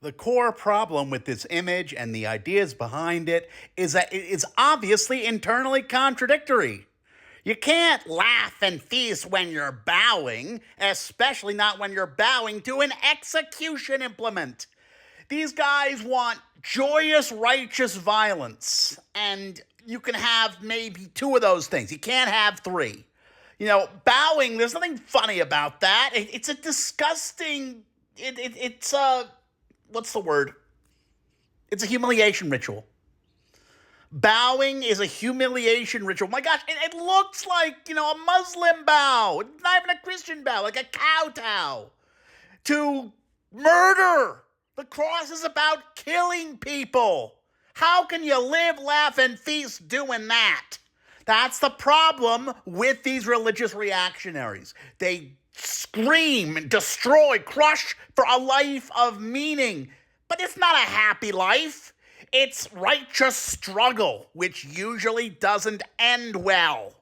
The core problem with this image and the ideas behind it is that it is obviously internally contradictory. You can't laugh and feast when you're bowing, especially not when you're bowing to an execution implement. These guys want joyous, righteous violence, and you can have maybe two of those things. You can't have three. Bowing, there's nothing funny about that. It's a disgusting. It's a. What's the word? It's a humiliation ritual. Bowing is a humiliation ritual. My gosh, it looks like, a Muslim bow. It's not even a Christian bow, like a kowtow to murder. The cross is about killing people. How can you live, laugh, and feast doing that? That's the problem with these religious reactionaries. They scream, destroy, crush for a life of meaning. But it's not a happy life. It's righteous struggle, which usually doesn't end well.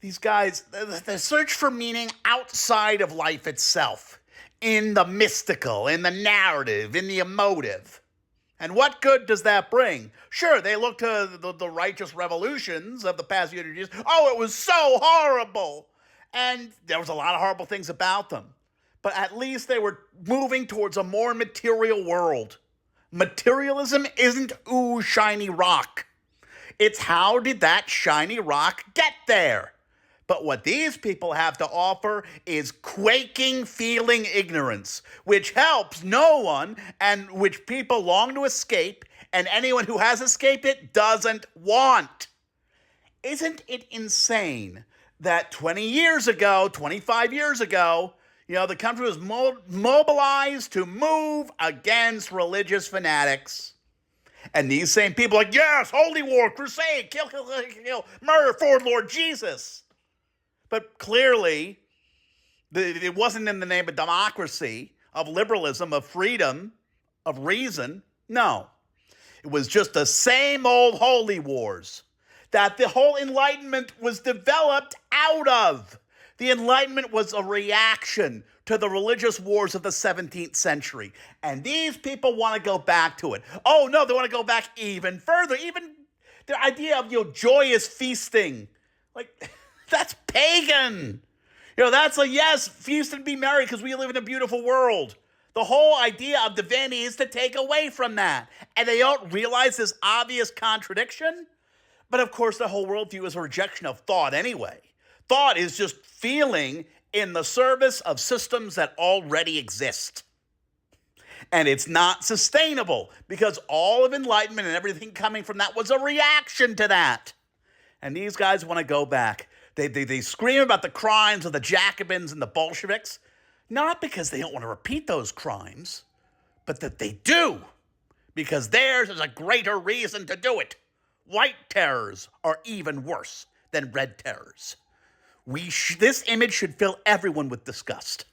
These guys, they search for meaning outside of life itself, in the mystical, in the narrative, in the emotive. And what good does that bring? Sure, they look to the righteous revolutions of the past few years. Oh, it was so horrible. And there was a lot of horrible things about them. But at least they were moving towards a more material world. Materialism isn't ooh, shiny rock. It's how did that shiny rock get there? But what these people have to offer is quaking feeling ignorance, which helps no one and which people long to escape, and anyone who has escaped it doesn't want. Isn't it insane that 20 years ago, 25 years ago, the country was mobilized to move against religious fanatics? And these same people are like, yes, holy war, crusade, kill, kill, kill, kill, murder for Lord Jesus. But clearly, it wasn't in the name of democracy, of liberalism, of freedom, of reason. No. It was just the same old holy wars that the whole Enlightenment was developed out of. The Enlightenment was a reaction to the religious wars of the 17th century. And these people want to go back to it. Oh, no, they want to go back even further. Even the idea of, joyous feasting. Like, that's pagan. That's yes, feast and be merry because we live in a beautiful world. The whole idea of divinity is to take away from that. And they don't realize this obvious contradiction. But of course, the whole worldview is a rejection of thought anyway. Thought is just feeling in the service of systems that already exist. And it's not sustainable because all of Enlightenment and everything coming from that was a reaction to that. And these guys want to go back. They scream about the crimes of the Jacobins and the Bolsheviks, not because they don't want to repeat those crimes, but that they do, because theirs is a greater reason to do it. White terrors are even worse than red terrors. This image should fill everyone with disgust.